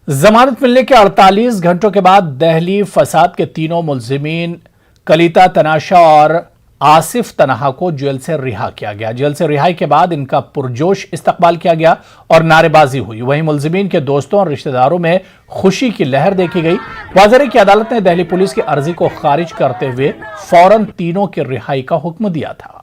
जमानत मिलने के 48 घंटों के बाद दहली फसाद के तीनों मुलजिमीन कलिता तनाशा और आसिफ तनहा को जेल से रिहा किया गया। जेल से रिहाई के बाद इनका पुरजोश इस्तकबाल किया गया और नारेबाजी हुई। वहीं मुलजिमीन के दोस्तों और रिश्तेदारों में खुशी की लहर देखी गई। वाज़ेह की अदालत ने दहली पुलिस की अर्जी को खारिज करते हुए फौरन तीनों की रिहाई का हुक्म दिया था।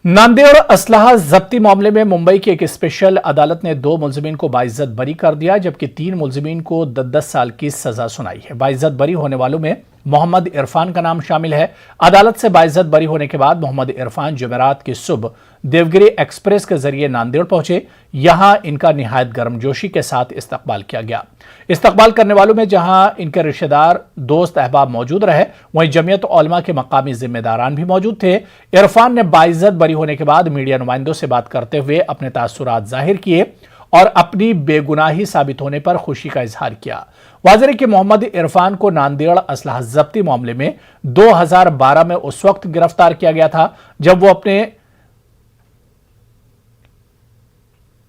नांदेड़ असलहा जब्ती मामले में मुंबई की एक स्पेशल अदालत ने 2 मुलजिमीन को बाइज्जत बरी कर दिया, जबकि 3 मुलजिमीन को 10-10 साल की सजा सुनाई है। बाइज्जत बरी होने वालों में मोहम्मद इरफान का नाम शामिल है। अदालत से बाइज्जत बरी होने के बाद मोहम्मद इरफान जुमेरात की सुबह देवगिरी एक्सप्रेस के जरिए नांदेड़ पहुंचे। यहां इनका निहायत गर्मजोशी के साथ इस्तकबाल किया गया। इस्तकबाल करने वालों में जहां इनके रिश्तेदार, दोस्त, अहबाब मौजूद रहे, वहीं जमीयत उलमा के मकामी जिम्मेदारान भी मौजूद थे। इरफान ने बाइज्जत बरी होने के बाद मीडिया नुमाइंदों से बात करते हुए अपने तासुरात जाहिर किए और अपनी बेगुनाही साबित होने पर खुशी का इजहार किया। वाज़ेह कि मोहम्मद इरफान को नांदेड़ असलहा जब्ती मामले में 2012 में उस वक्त गिरफ्तार किया गया था जब वो अपने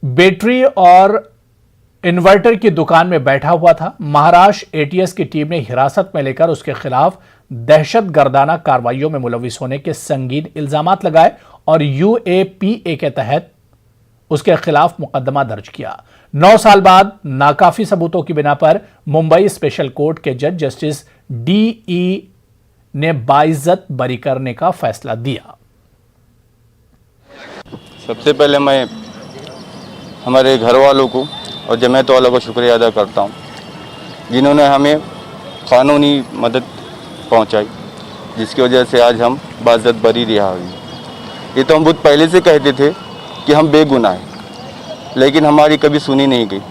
बैटरी और इन्वर्टर की दुकान में बैठा हुआ था। महाराष्ट्र एटीएस की टीम ने हिरासत में लेकर उसके खिलाफ दहशतगर्दाना कार्रवाइयों में मुलविस होने के संगीन इल्जामात लगाए और यूएपीए के तहत उसके खिलाफ मुकदमा दर्ज किया। 9 साल बाद नाकाफी सबूतों की बिना पर मुंबई स्पेशल कोर्ट के जज जस्टिस डीई ने बाइज्जत बरी करने का फैसला दिया। सबसे पहले मैं हमारे घर वालों को और जमीयत वालों को शुक्रिया अदा करता हूं, जिन्होंने हमें कानूनी मदद पहुंचाई, जिसकी वजह से आज हम बाइज्जत बरी रिहा हुई। ये तो हम बहुत पहले से कहते थे कि हम बेगुनाह हैं, लेकिन हमारी कभी सुनी नहीं गई।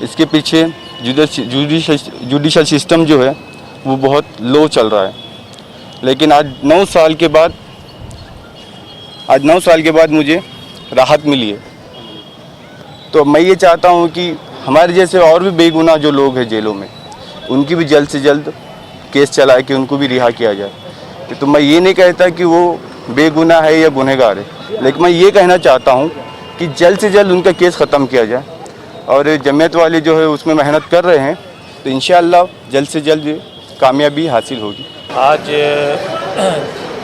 इसके पीछे जुडिशल सिस्टम जो है वो बहुत लो चल रहा है। लेकिन आज 9 साल के बाद मुझे राहत मिली है। तो मैं ये चाहता हूँ कि हमारे जैसे और भी बेगुनाह जो लोग हैं जेलों में, उनकी भी जल्द से जल्द केस चलाए कि उनको भी रिहा किया जाए। तो मैं ये नहीं कहता कि वो बेगुनाह है या गुनहगार है, लेकिन मैं ये कहना चाहता हूँ कि जल्द से जल्द उनका केस ख़त्म किया जाए। और जमीयत वाले जो है उसमें मेहनत कर रहे हैं, तो इंशाअल्लाह जल्द से जल्द कामयाबी हासिल होगी। आज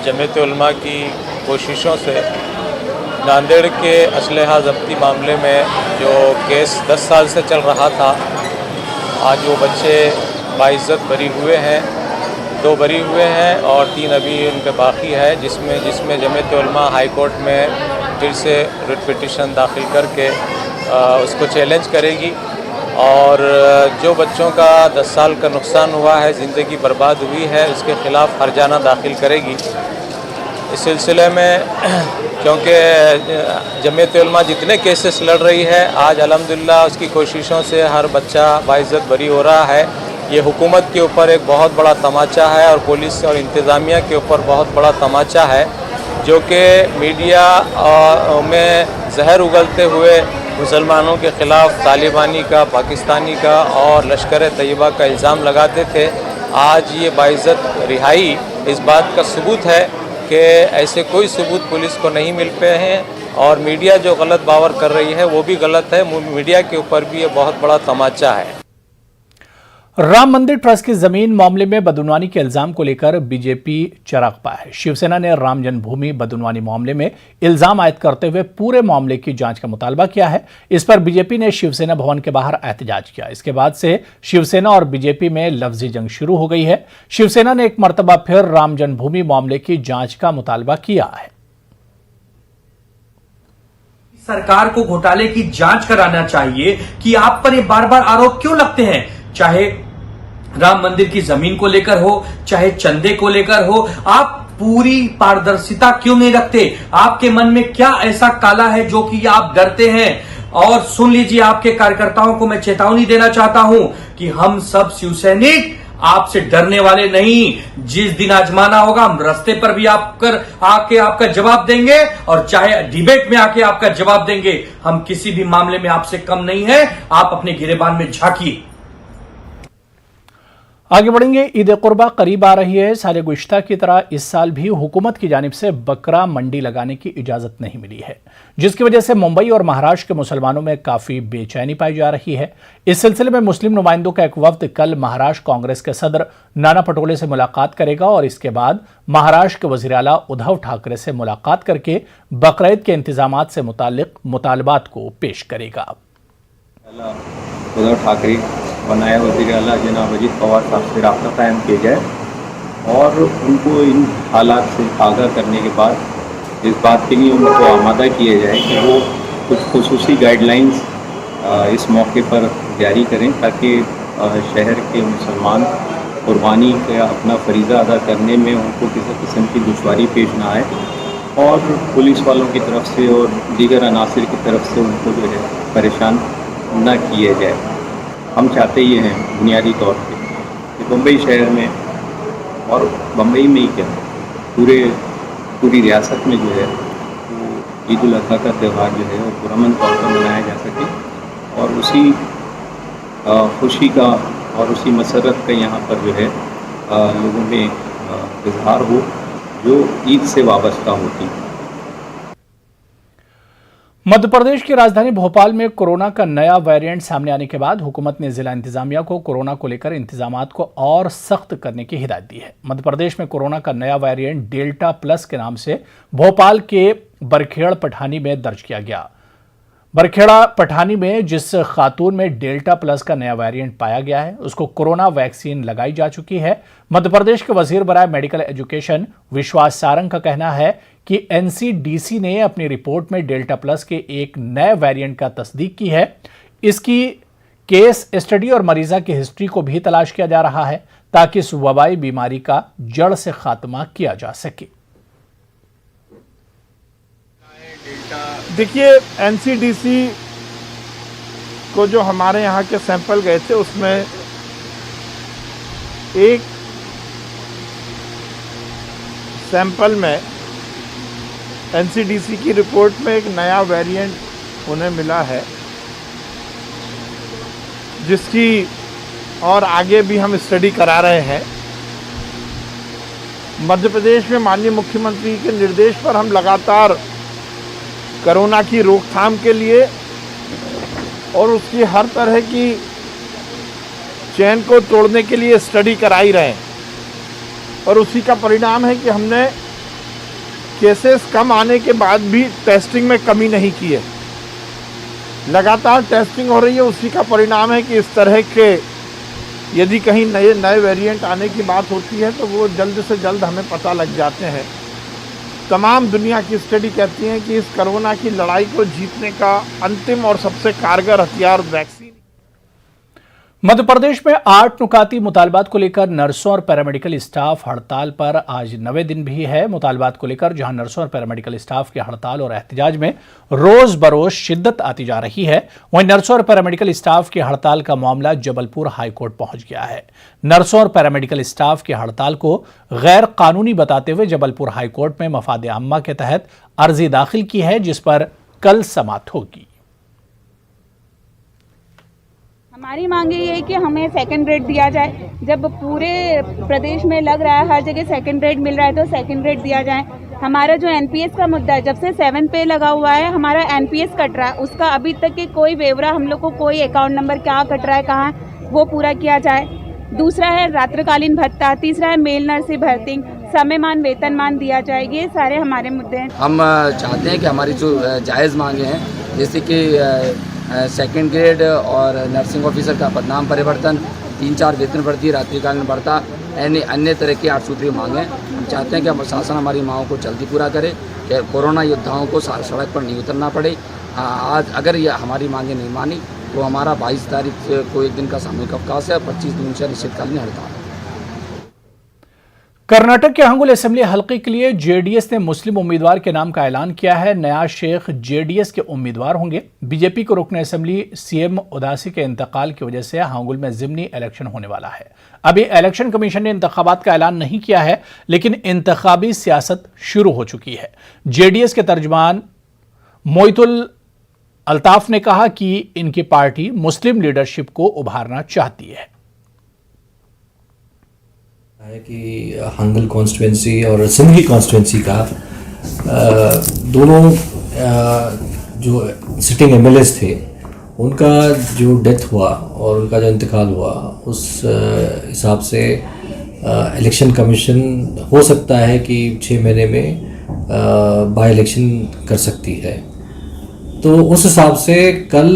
जमीयत उलमा की कोशिशों से नांदेड़ के असलहा जब्ती मामले में जो केस 10 साल से चल रहा था, आज वो बच्चे बाइज्जत बरी हुए हैं। 2 बरी हुए हैं और 3 अभी उनके बाकी है, जिसमें जमीयत उलमा हाई कोर्ट में फिर से रिट पिटिशन दाखिल करके उसको चैलेंज करेगी और जो बच्चों का 10 साल का नुकसान हुआ है, ज़िंदगी बर्बाद हुई है, उसके ख़िलाफ़ हर्जाना दाखिल करेगी। इस सिलसिले में क्योंकि जमीयत उलमा जितने केसेस लड़ रही है, आज अल्हम्दुलिल्लाह उसकी कोशिशों से हर बच्चा बाइज्जत बरी हो रहा है। ये हुकूमत के ऊपर एक बहुत बड़ा तमाचा है और पुलिस और इंतज़ामिया के ऊपर बहुत बड़ा तमाचा है, जो कि मीडिया में जहर उगलते हुए मुसलमानों के ख़िलाफ़ तालिबानी का, पाकिस्तानी का और लश्कर तैयबा का इल्ज़ाम लगाते थे। आज ये बाइज्जत रिहाई इस बात का सबूत है कि ऐसे कोई सबूत पुलिस को नहीं मिल पे हैं और मीडिया जो गलत बावर कर रही है वो भी गलत है। मीडिया के ऊपर भी ये बहुत बड़ा तमाचा है। राम मंदिर ट्रस्ट की जमीन मामले में बदउनवानी के इल्जाम को लेकर बीजेपी चराग पाया है। शिवसेना ने राम जन्मभूमि बदउनवानी मामले में इल्जाम आयद करते हुए पूरे मामले की जांच का मुतालबा किया है। इस पर बीजेपी ने शिवसेना भवन के बाहर एहतजाज किया। इसके बाद से शिवसेना और बीजेपी में लफ्जी जंग शुरू हो गई है। शिवसेना ने एक मरतबा फिर राम जन्मभूमि मामले की जांच का मुतालबा किया है। सरकार को घोटाले की जांच कराना चाहिए कि आप पर ये बार बार आरोप क्यों लगते हैं, चाहे राम मंदिर की जमीन को लेकर हो, चाहे चंदे को लेकर हो। आप पूरी पारदर्शिता क्यों नहीं रखते? आपके मन में क्या ऐसा काला है जो कि आप डरते हैं? और सुन लीजिए, आपके कार्यकर्ताओं को मैं चेतावनी देना चाहता हूं कि हम सब शिवसैनिक आपसे डरने वाले नहीं। जिस दिन आजमाना होगा, हम रास्ते पर भी आके आपका जवाब देंगे और चाहे डिबेट में आके आपका जवाब देंगे। हम किसी भी मामले में आपसे कम नहीं है। आप अपने गिरेबान में झांकिए। आगे बढ़ेंगे। ईद कुर्बा करीब आ रही है। साल गुज़िश्ता की तरह इस साल भी हुकूमत की जानिब से बकरा मंडी लगाने की इजाज़त नहीं मिली है, जिसकी वजह से मुंबई और महाराष्ट्र के मुसलमानों में काफ़ी बेचैनी पाई जा रही है। इस सिलसिले में मुस्लिम नुमाइंदों का एक वफ्द कल महाराष्ट्र कांग्रेस के सदर नाना पटोले से मुलाकात करेगा और इसके बाद महाराष्ट्र के वज़ीर आला उद्धव ठाकरे से मुलाकात करके बकरीद के इंतजामात से मुताल्लिक मुतालबात को पेश करेगा। उद्धव ठाकरे और नायब वज़ीर आला जनाब अजीत पवार साहब से रब्ता कायम किया जाए और उनको इन हालात से आगाह करने के बाद इस बात के लिए उनको आमादा किया जाए कि वो कुछ खुसूसी गाइडलाइंस इस मौके पर जारी करें ताकि शहर के मुसलमान कुर्बानी का अपना फरीज़ा अदा करने में उनको किसी किस्म की दुश्वारी पेश ना आए और पुलिस वालों की तरफ से और दीगर अनासिर की तरफ से उनको जो है परेशान न किया जाए। हम चाहते ये हैं बुनियादी तौर पे कि बम्बई शहर में और बम्बई में ही क्या पूरी रियासत में जो है वो ईद उल अज़हा का त्यौहार जो है वो पुरअमन तौर पर मनाया जा सके और उसी खुशी का और उसी मसरत का यहाँ पर जो है लोगों में इजहार हो जो ईद से वाबस्ता होती है। मध्य प्रदेश की राजधानी भोपाल में कोरोना का नया वेरिएंट सामने आने के बाद हुकूमत ने जिला इंतजामिया को कोरोना को लेकर इंतजामात को और सख्त करने की हिदायत दी है। मध्य प्रदेश में कोरोना का नया वेरिएंट डेल्टा प्लस के नाम से भोपाल के बरखेड़ पठानी में दर्ज किया गया। बरखेड़ा पठानी में जिस खातून में डेल्टा प्लस का नया वेरिएंट पाया गया है उसको कोरोना वैक्सीन लगाई जा चुकी है। मध्य प्रदेश के वजीर बराए मेडिकल एजुकेशन विश्वास सारंग का कहना है कि एनसीडीसी ने अपनी रिपोर्ट में डेल्टा प्लस के एक नए वेरिएंट का तस्दीक की है। इसकी केस स्टडी और मरीजा की हिस्ट्री को भी तलाश किया जा रहा है ताकि इस वबाई बीमारी का जड़ से खात्मा किया जा सके। देखिए, एनसीडीसी को जो हमारे यहाँ के सैंपल गए थे उसमें एक सैंपल में एनसीडीसी की रिपोर्ट में एक नया वेरिएंट उन्हें मिला है जिसकी और आगे भी हम स्टडी करा रहे हैं। मध्य प्रदेश में माननीय मुख्यमंत्री के निर्देश पर हम लगातार कोरोना की रोकथाम के लिए और उसकी हर तरह की चेन को तोड़ने के लिए स्टडी कराई रहे हैं और उसी का परिणाम है कि हमने केसेस कम आने के बाद भी टेस्टिंग में कमी नहीं की है। लगातार टेस्टिंग हो रही है, उसी का परिणाम है कि इस तरह के यदि कहीं नए वेरिएंट आने की बात होती है तो वो जल्द से जल्द हमें पता लग जाते हैं। तमाम दुनिया की स्टडी कहती है कि इस कोरोना की लड़ाई को जीतने का अंतिम और सबसे कारगर हथियार वैक्सीन। मध्य प्रदेश में 8 नुकाती मुतालबात को लेकर नर्सों और पैरामेडिकल स्टाफ हड़ताल पर आज 9वें दिन भी है। मुतालबात को लेकर जहां नर्सों और पैरामेडिकल स्टाफ की हड़ताल और एहतजाज में रोज बरोज शिद्दत आती जा रही है, वहीं नर्सों और पैरामेडिकल स्टाफ की हड़ताल का मामला जबलपुर हाईकोर्ट पहुंच गया है। नर्सों और पैरामेडिकल स्टाफ की हड़ताल को गैर कानूनी बताते हुए जबलपुर हाईकोर्ट में मफाद आम्मा के तहत अर्जी दाखिल की है, जिस पर कल समाअत होगी। हमारी मांग ये है कि हमें सेकंड ग्रेड दिया जाए। जब पूरे प्रदेश में लग रहा है हर जगह सेकंड ग्रेड मिल रहा है तो सेकंड ग्रेड दिया जाए। हमारा जो एनपीएस का मुद्दा है, जब से 7 पे लगा हुआ है हमारा एनपीएस कट रहा है, उसका अभी तक के कोई ब्यौरा हम लोग को कोई अकाउंट नंबर क्या कट रहा है कहाँ, वो पूरा किया जाए। दूसरा है रात्रिकालीन भत्ता, तीसरा है मेल नर्सिंग भर्ती, समयमान वेतनमान दिया जाए। ये सारे हमारे मुद्दे हैं। हम चाहते हैं कि हमारी जो जायज़ मांगे हैं जैसे कि सेकंड ग्रेड और नर्सिंग ऑफिसर का पदनाम परिवर्तन, 3-4 वेतन वृद्धि, रात्रिकालीन भत्ता, अन्य तरह की 8 सूत्रीय मांगे। हम चाहते हैं कि शासन हमारी मांगों को जल्दी पूरा करे कि कोरोना योद्धाओं को सड़क पर नहीं उतरना पड़े। आज अगर ये हमारी मांगे नहीं मानी तो हमारा 22 तारीख को एक दिन का सामूहिक अवकाश है, 25 जून से अनिश्चितकालीन हड़ताल है। कर्नाटक के हंगुल असेंबली हलके के लिए जेडीएस ने मुस्लिम उम्मीदवार के नाम का ऐलान किया है। नयाज शेख जेडीएस के उम्मीदवार होंगे। बीजेपी को रुकन असेंबली सीएम उदासी के इंतकाल की वजह से हंगुल में जिमनी इलेक्शन होने वाला है। अभी इलेक्शन कमीशन ने इंतखाबात का ऐलान नहीं किया है, लेकिन इंतखाबी सियासत शुरू हो चुकी है। जेडीएस के तर्जमान मोइतुल अल्ताफ ने कहा कि इनकी पार्टी मुस्लिम लीडरशिप को उभारना चाहती है। है कि हंगल कॉन्स्टिट्यूंसी और सिंधी कॉन्स्टिट्यूंसी का दोनों जो सिटिंग एमएलएस थे उनका जो डेथ हुआ और उनका जो इंतकाल हुआ उस हिसाब से इलेक्शन कमीशन हो सकता है कि 6 महीने में बाई इलेक्शन कर सकती है। तो उस हिसाब से कल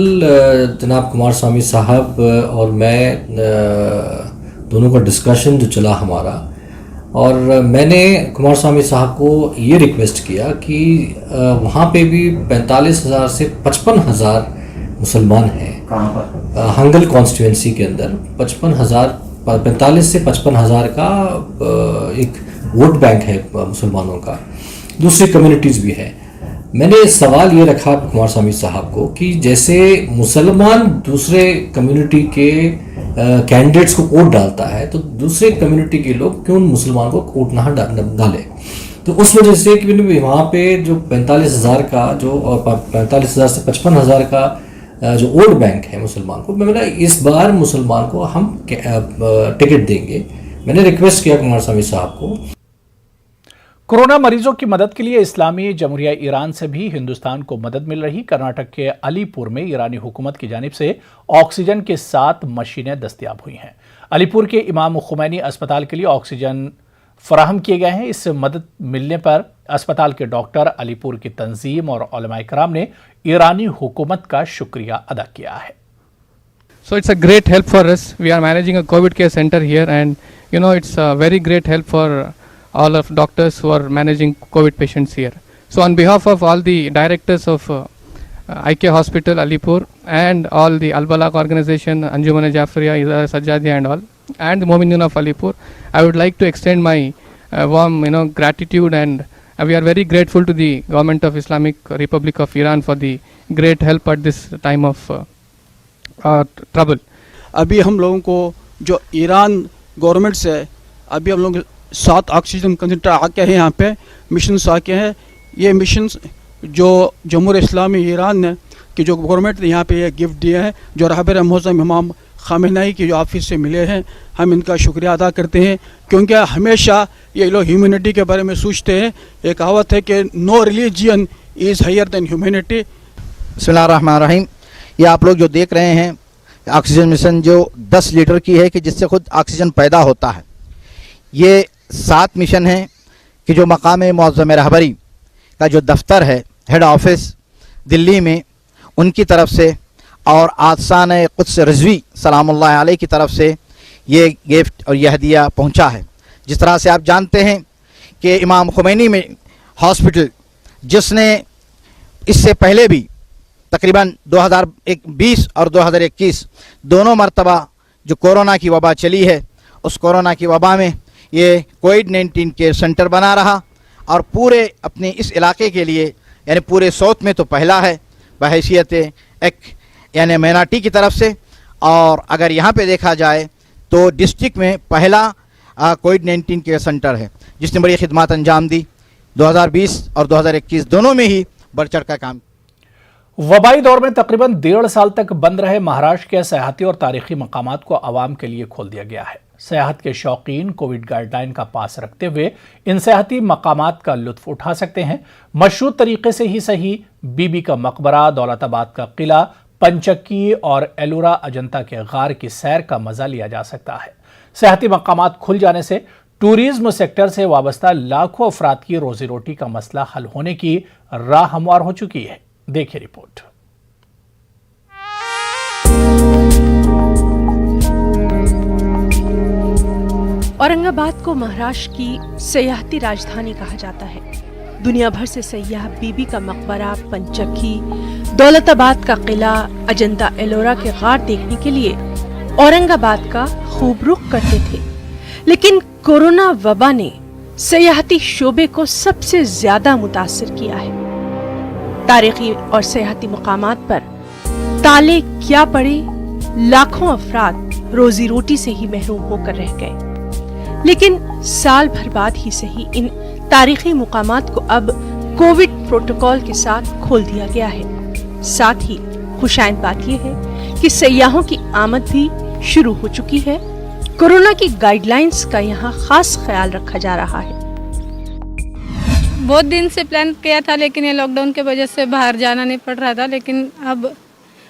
जनाब कुमार स्वामी साहब और मैं दोनों का डिस्कशन जो चला हमारा, और मैंने कुमार स्वामी साहब को ये रिक्वेस्ट किया कि वहाँ पे भी 45,000 से 55,000 मुसलमान हैं। कहाँ पर? हंगल कॉन्स्टिट्यूंसी के अंदर 45 से 55,000 का एक वोट बैंक है मुसलमानों का, दूसरी कम्युनिटीज़ भी है। मैंने सवाल ये रखा कुमार स्वामी साहब को कि जैसे मुसलमान दूसरे कम्युनिटी के कैंडिडेट्स को वोट डालता है तो दूसरे कम्युनिटी के लोग क्यों मुसलमान को वोट ना डालें। तो उस वजह से कि वहाँ पे जो 45,000 का जो और 45,000 से 55,000 का जो वोट बैंक है मुसलमान को, मैंने इस बार मुसलमान को हम टिकट देंगे। मैंने रिक्वेस्ट किया कुमार स्वामी साहब को। कोरोना मरीजों की मदद के लिए इस्लामी जमहूरिया ईरान से भी हिंदुस्तान को मदद मिल रही। कर्नाटक के अलीपुर में ईरानी हुकूमत की जानिब से ऑक्सीजन के 7 मशीनें दस्तयाब हुई हैं। अलीपुर के इमाम खुमैनी अस्पताल के लिए ऑक्सीजन फराहम किए गए हैं। इस मदद मिलने पर अस्पताल के डॉक्टर, अलीपुर की तंजीम और उलमाए कराम ने ईरानी हुकूमत का शुक्रिया अदा किया है। So it's a great help for us. We are managing a COVID care center here, and it's a very great help for all of doctors who are managing COVID patients here. So on behalf of all the directors of IK Hospital Alipur and all the Al-Balagh organization, Anjuman Jafriya, Izar Sajjadiya and all, and the Mominun of Alipur, I would like to extend my warm gratitude, and we are very grateful to the government of Islamic Republic of Iran for the great help at this time of trouble. अभी हम लोगों को जो Iran government से अभी हम लोग 7 oxygen concentrator आके हैं, यहाँ पे मिशन आके हैं। ये मिशन जो जमहूरियत इस्लामी ईरान ने कि जो गवर्नमेंट ने यहाँ पे ये गिफ्ट दिए हैं, जो रहबर मुअज़्ज़म इमाम ख़ामेनी की जो ऑफिस से मिले हैं, हम इनका शुक्रिया अदा करते हैं। क्योंकि हमेशा ये लोग ह्यूमैनिटी के बारे में सोचते हैं। एक कहावत है कि no religion is higher than humanity. बिस्मिल्लाहिर्रहमानिर्रहीम। ये आप लोग जो देख रहे हैं ऑक्सीजन मिशन जो 10 लीटर की है कि जिससे खुद ऑक्सीजन पैदा होता है। ये 7 मिशन है कि जो मकाम मुअज़्ज़म रहबरी का जो दफ्तर है, हेड ऑफिस दिल्ली में, उनकी तरफ से और आसान क़ुद्स रिज़वी सलामुल्लाह अलैह की तरफ से ये गिफ्ट और यह हदिया पहुंचा है। जिस तरह से आप जानते हैं कि इमाम खुमैनी में हॉस्पिटल, जिसने इससे पहले भी तकरीबन 2020 और 2021 दोनों मरतबा जो कोरोना की वबा चली है, उस कोरोना की वबा में ये कोविड-19 के सेंटर बना रहा और पूरे अपने इस इलाके के लिए यानी पूरे साउथ में तो पहला है बहैसियत एक यानी माइनॉरिटी की तरफ से, और अगर यहाँ पे देखा जाए तो डिस्ट्रिक्ट में पहला कोविड-19 के सेंटर है जिसने बड़ी खिदमत अंजाम दी। 2020 और 2021 दोनों में ही बढ़ चढ़ का काम। वबाई दौर में तकरीबन 1.5 साल तक बंद रहे महाराष्ट्र के सयाहती और तारीखी मकामात को आवाम के लिए खोल दिया गया है। सयाहत के शौकीन कोविड गाइडलाइन का पास रखते हुए इन सयाहती मकामात का लुत्फ उठा सकते हैं। मशरूत तरीके से ही सही बीबी का मकबरा, दौलताबाद का किला, पंचक्की और एलोरा अजंता के गार की सैर का मजा लिया जा सकता है। सयाहती मकामात खुल जाने से टूरिज्म सेक्टर से वाबस्ता लाखों अफराद की रोजी रोटी का मसला हल होने की राह हमवार हो चुकी है। देखिए रिपोर्ट। औरंगाबाद को महाराष्ट्र की सयाहती राजधानी कहा जाता है। दुनिया भर से सयाह बीबी का मकबरा, पंचक्की, दौलताबाद का किला, अजंता एलोरा के गार देखने के लिए औरंगाबाद का खूब रुख करते थे। लेकिन कोरोना वबा ने सयाहती शोबे को सबसे ज्यादा मुतासिर किया है। तारीखी और सयाहती मकामात पर ताले क्या पड़े, लाखों अफराद रोजी रोटी से ही महरूम होकर रह गए। लेकिन साल भर बाद ही सही इन तारीखी मुकामात को अब कोविड प्रोटोकॉल के साथ खोल दिया गया है। साथ ही खुशाइंद बात यह है कि सयाहों की आमद भी शुरू हो चुकी है कोरोना की गाइडलाइंस का यहाँ खास ख्याल रखा जा रहा है। बहुत दिन से प्लान किया था, लेकिन ये लॉकडाउन की वजह से बाहर जाना नहीं पड़ रहा था, लेकिन अब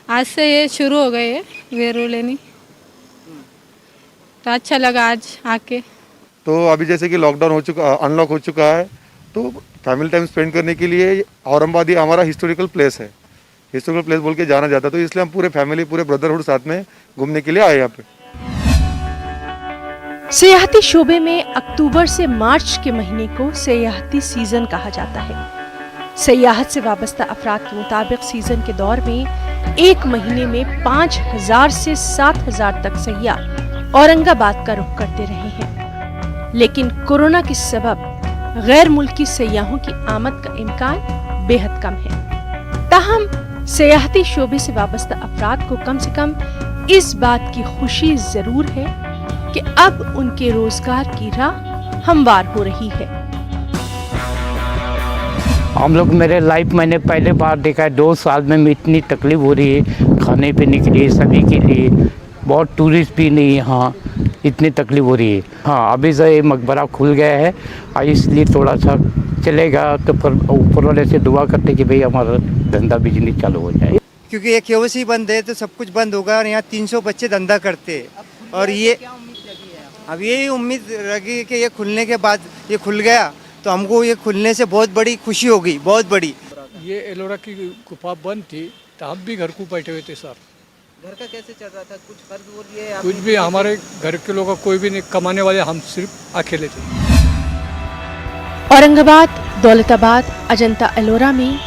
आज से ये शुरू हो गए है वे रूल लेनी, तो अच्छा लगा आज आके। तो अभी जैसे कि लॉकडाउन हो चुका, अनलॉक हो चुका है, तो फैमिली टाइम स्पेंड करने के लिए औरंगाबाद ही हमारा हिस्टोरिकल प्लेस है, हिस्टोरिकल प्लेस बोल के जाना जाता है, तो इसलिए हम पूरे फैमिली, पूरे ब्रदरहुड साथ में घूमने के लिए आए यहाँ पे। सियाहती शोबे में अक्टूबर से मार्च के महीने को सियाहती सीजन कहा जाता है। सियाहत से वाबस्ता अफराद के मुताबिक सीजन के दौर में एक महीने में 5,000 से 7,000 तक सयाह औरंगाबाद का रुख करते रहे हैं, लेकिन कोरोना के सबब गैर मुल्की सयाहों की आमद का इम्कान बेहद कम है। ताहम सियाहती शोबे से वाबस्ता अफराद को कम से कम इस बात की खुशी जरूर है कि अब उनके रोजगार की राह हमवार हो रही है। हम लोग मेरे लाइफ मैंने पहले बार देखा है, 2 साल में इतनी तकलीफ हो रही है खाने पीने के लिए, सभी के लिए। बहुत टूरिस्ट भी नहीं यहाँ, इतनी तकलीफ हो रही है। हाँ, अभी से ये मकबरा खुल गया है, इसलिए थोड़ा सा चलेगा, तो फिर ऊपर वाले से दुआ करते कि भाई हमारा धंधा बिजनेस चालू हो जाए। क्योंकि ये केओसी बंद है तो सब कुछ बंद होगा, और यहाँ 300 बच्चे धंधा करते हैं, और ये अब यही उम्मीद रखी कि ये खुलने के बाद ये खुल गया तो हमको ये खुलने से बहुत बड़ी खुशी होगी, बहुत बड़ी। ये एलोरा की गुफा बंद थी तो हम भी घर को बैठे हुए थे सर। घर का कैसे चल रहा था? कुछ कर्ज वो लिए? कुछ भी, हमारे घर के लोगों का कोई भी नहीं, कमाने वाले हम सिर्फ अकेले थे। औरंगाबाद, दौलताबाद, अजंता एलोरा में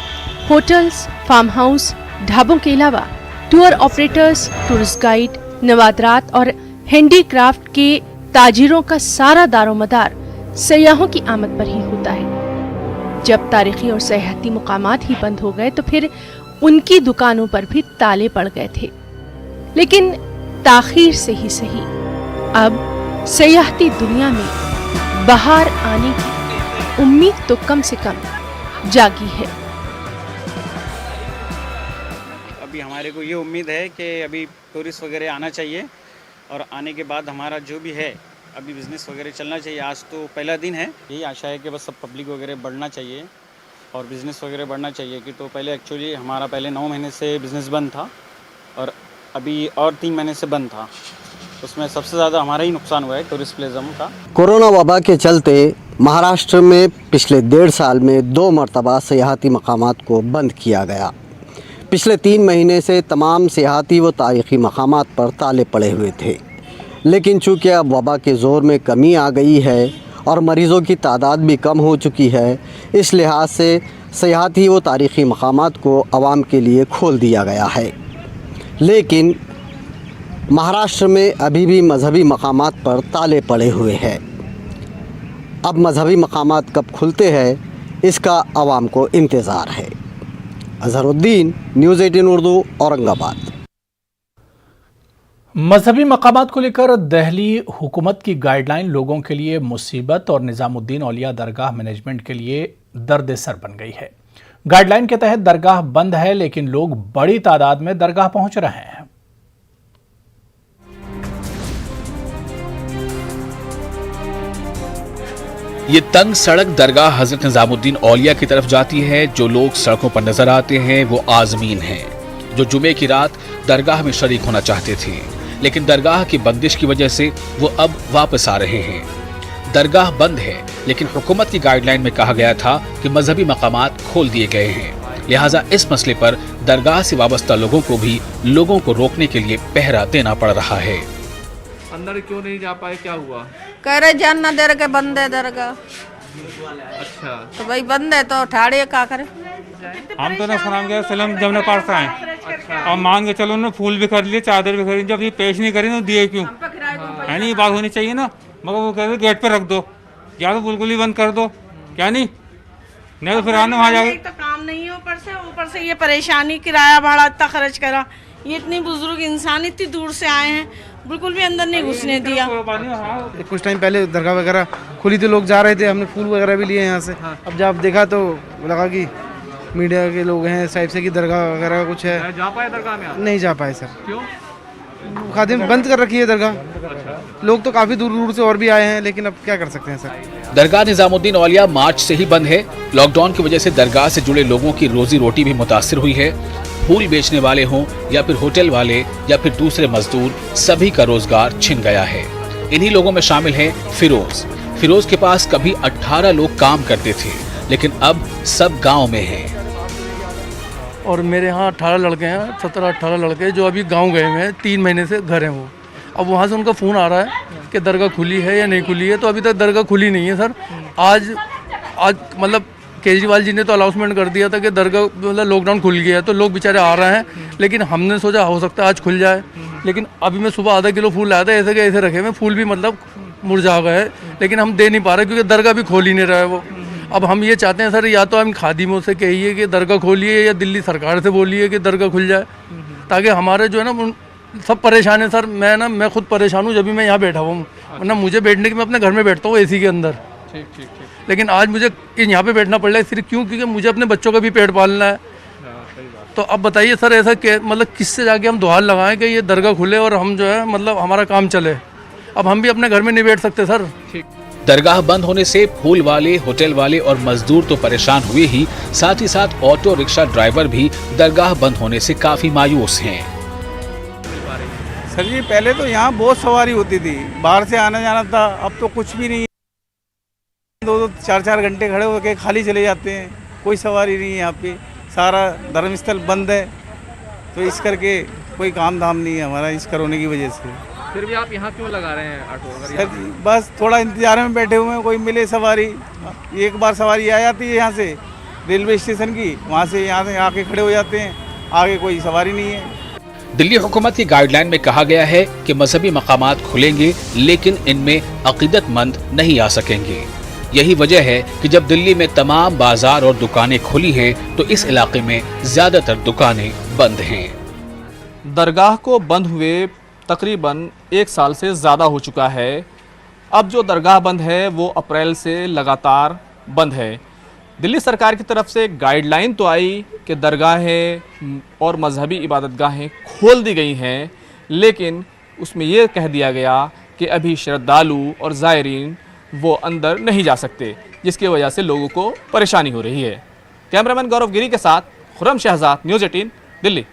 होटल्स, फार्म हाउस, ढाबों के अलावा टूर ऑपरेटर्स, टूरिस्ट गाइड, नवादरात और हैंडीक्राफ्ट के ताजिरों का सारा दारोमदार सयाहों की आमद पर ही होता है। जब तारीखी और सयाहती मुकामात ही बंद हो गए तो फिर उनकी दुकानों पर भी ताले पड़ गए थे, लेकिन ताखीर से ही सही अब सयाहती दुनिया में बाहर आने की उम्मीद तो कम से कम जागी है। अभी हमारे को ये उम्मीद है कि अभी टूरिस्ट वगैरह आना चाहिए, और आने के बाद हमारा जो भी है अभी बिज़नेस वगैरह चलना चाहिए। आज तो पहला दिन है, यही आशा है कि बस सब पब्लिक वगैरह बढ़ना चाहिए और बिज़नेस वगैरह बढ़ना चाहिए। कि तो पहले एक्चुअली हमारा पहले 9 महीने से बिज़नेस बंद था, और अभी और 3 महीने से बंद था, उसमें सबसे ज़्यादा हमारा ही नुकसान हुआ है टूरिस्ट प्लेज़म का। कोरोना वबा के चलते महाराष्ट्र में पिछले 1.5 साल में 2 मरतबा सियाहती मकामात को बंद किया गया। पिछले 3 महीने से तमाम सियाहती व तारीख़ी मकामात पर ताले पड़े हुए थे, लेकिन चूँकि अब वबा के ज़ोर में कमी आ गई है और मरीज़ों की तादाद भी कम हो चुकी है, इस लिहाज से सियाहती व तारीख़ी मकामात को आवाम के लिए खोल दिया गया है। लेकिन महाराष्ट्र में अभी भी मजहबी मकामात पर ताले पड़े हुए हैं। अब मजहबी मकामात कब खुलते हैं इसका आवाम को इंतज़ार है। अजहरुद्दीन, न्यूज़ 18 उर्दू, औरंगाबाद। मजहबी मकामात को लेकर दिल्ली हुकूमत की गाइडलाइन लोगों के लिए मुसीबत और निज़ामुद्दीन औलिया दरगाह मैनेजमेंट के लिए दर्द-ए-सर बन गई है। गाइडलाइन के तहत दरगाह बंद है, लेकिन लोग बड़ी तादाद में दरगाह पहुंच रहे हैं। ये तंग सड़क दरगाह हजरत निजामुद्दीन औलिया की तरफ जाती है। जो लोग सड़कों पर नजर आते हैं वो आजमीन हैं, जो जुमे की रात दरगाह में शरीक होना चाहते थे, लेकिन दरगाह की बंदिश की वजह से वो अब वापस आ रहे हैं। दरगाह बंद है, लेकिन हुकूमत की गाइडलाइन में कहा गया था कि मजहबी मकामात खोल दिए गए हैं, लिहाजा इस मसले पर दरगाह से वाबस्ता लोगों को भी लोगों को रोकने के लिए पहरा देना पड़ रहा है। अंदर क्यों नहीं जा पाए, क्या हुआ? कह रहे जान ना दे रहे, बंद है दरगाह। अच्छा, तो भाई बंद है तो ठाड़े क्या करे? हम तो सलाम जब ने पास आए, अब मान के चलो ना, फूल भी खरीद लिए, चादर भी खरीद, जब ये पेश नहीं करी ना दिए क्यों? है नहीं, ये बात होनी चाहिए ना। मगर वो कह रहे गेट पे रख दो, या तो बिल्कुल ही बंद कर दो, क्या नहीं तो फिर आना वहाँ जाके तो काम नहीं है। ऊपर से ये परेशानी, किराया भाड़ा इतना खर्च करा, ये इतनी बुजुर्ग इंसान इतनी दूर से आए हैं, बिल्कुल भी अंदर नहीं घुसने दिया। कुछ टाइम पहले दरगाह वगैरह खुली थी, लोग जा रहे थे, हमने फूल वगैरह भी लिए यहाँ से। अब जब देखा तो लगा कि मीडिया के लोग हैं साहिब से की दरगाह वगैरह का कुछ है। जा पाए दरगाह में? नहीं जा पाए सर। क्यों? खादिम बंद कर रखी है दरगाह। लोग तो काफ़ी दूर दूर से और भी आए हैं, लेकिन अब क्या कर सकते हैं सर। दरगाह निजामुद्दीन औलिया मार्च से ही बंद है। लॉकडाउन की वजह से दरगाह से जुड़े लोगों की रोजी रोटी भी मुतासिर हुई है। फूल बेचने वाले हों या फिर होटल वाले या फिर दूसरे मजदूर, सभी का रोजगार छिन गया है। इन्हीं लोगों में शामिल है फिरोज के पास कभी 18 लोग काम करते थे, लेकिन अब सब गांव में हैं। और मेरे यहाँ 18 लड़के हैं, 17-18 लड़के जो अभी गांव गए हुए हैं, 3 महीने से घर हैं वो। अब वहाँ से उनका फ़ोन आ रहा है कि दरगाह खुली है या नहीं खुली है, तो अभी तक दरगाह खुली नहीं है सर। आज मतलब केजरीवाल जी ने तो अनाउंसमेंट कर दिया था कि दरगाह मतलब लॉकडाउन खुल गया है, तो लोग बेचारे आ रहे हैं, लेकिन हमने सोचा हो सकता है आज खुल जाए। लेकिन अभी मैं सुबह आधा किलो फूल लाया था, ऐसे के ऐसे रखे हुए, फूल भी मतलब मुरझा गए, लेकिन हम दे नहीं पा रहे क्योंकि दरगाह भी खोल ही नहीं रहा है वो। अब हम ये चाहते हैं सर, या तो हम खादिमों से कहिए कि दरगाह खोलिए या दिल्ली सरकार से बोलिए कि दरगाह खुल जाए, ताकि हमारे जो है ना सब परेशान है सर। मैं खुद परेशान हूँ जब भी मैं यहाँ बैठा हुआ हूँ, वरना मुझे बैठने की मैं अपने घर में बैठता हूँ एसी के अंदर। ठीक। लेकिन आज मुझे यहाँ पे बैठना पड़ रहा है, सिर्फ क्यों? क्योंकि मुझे अपने बच्चों का भी पेट पालना है। तो अब बताइए सर, ऐसा मतलब किससे जाके हम दुहार लगाएं कि ये दरगाह खुले और हम जो है मतलब हमारा काम चले। अब हम भी अपने घर में नहीं बैठ सकते सर। दरगाह बंद होने से फूल वाले, होटल वाले और मजदूर तो परेशान हुए ही, साथ ही साथ ऑटो रिक्शा ड्राइवर भी दरगाह बंद होने से काफी मायूस हैं। सर जी, पहले तो यहाँ बहुत सवारी होती थी, बाहर से आना जाना था, अब तो कुछ भी नहीं है। 2-2, 4-4 घंटे खड़े होकर खाली चले जाते हैं, कोई सवारी नहीं है यहाँ पे, सारा धर्मस्थल बंद है। तो इस करके कोई काम धाम नहीं है हमारा इस कोरोना की वजह से। फिर भी आप यहाँ क्यों लगा रहे हैं ऑटो? सर जी, बस थोड़ा इंतजार में बैठे हुए हैं, कोई मिले सवारी। एक बार सवारी आ जाती है यहाँ से रेलवे स्टेशन की, वहाँ से यहाँ से आके खड़े हो जाते हैं, आगे कोई सवारी नहीं है। दिल्ली हुकूमत की गाइडलाइन में कहा गया है कि मजहबी मकामात खुलेंगे, लेकिन इनमें अकीदतमंद नहीं आ सकेंगे। यही वजह है कि जब दिल्ली में तमाम बाजार और दुकानें खुली हैं, तो इस इलाके में ज्यादातर दुकानें बंद हैं। दरगाह को बंद हुए तकरीबन 1 साल से ज़्यादा हो चुका है। अब जो दरगाह बंद है वो अप्रैल से लगातार बंद है। दिल्ली सरकार की तरफ से गाइडलाइन तो आई कि दरगाहें और मजहबी इबादतगाहें खोल दी गई हैं, लेकिन उसमें यह कह दिया गया कि अभी श्रद्धालु और ज़ायरीन वो अंदर नहीं जा सकते, जिसकी वजह से लोगों को परेशानी हो रही है। कैमरामैन गौरव गिरी के साथ खुर्रम शहजाद, न्यूज़ 18, दिल्ली।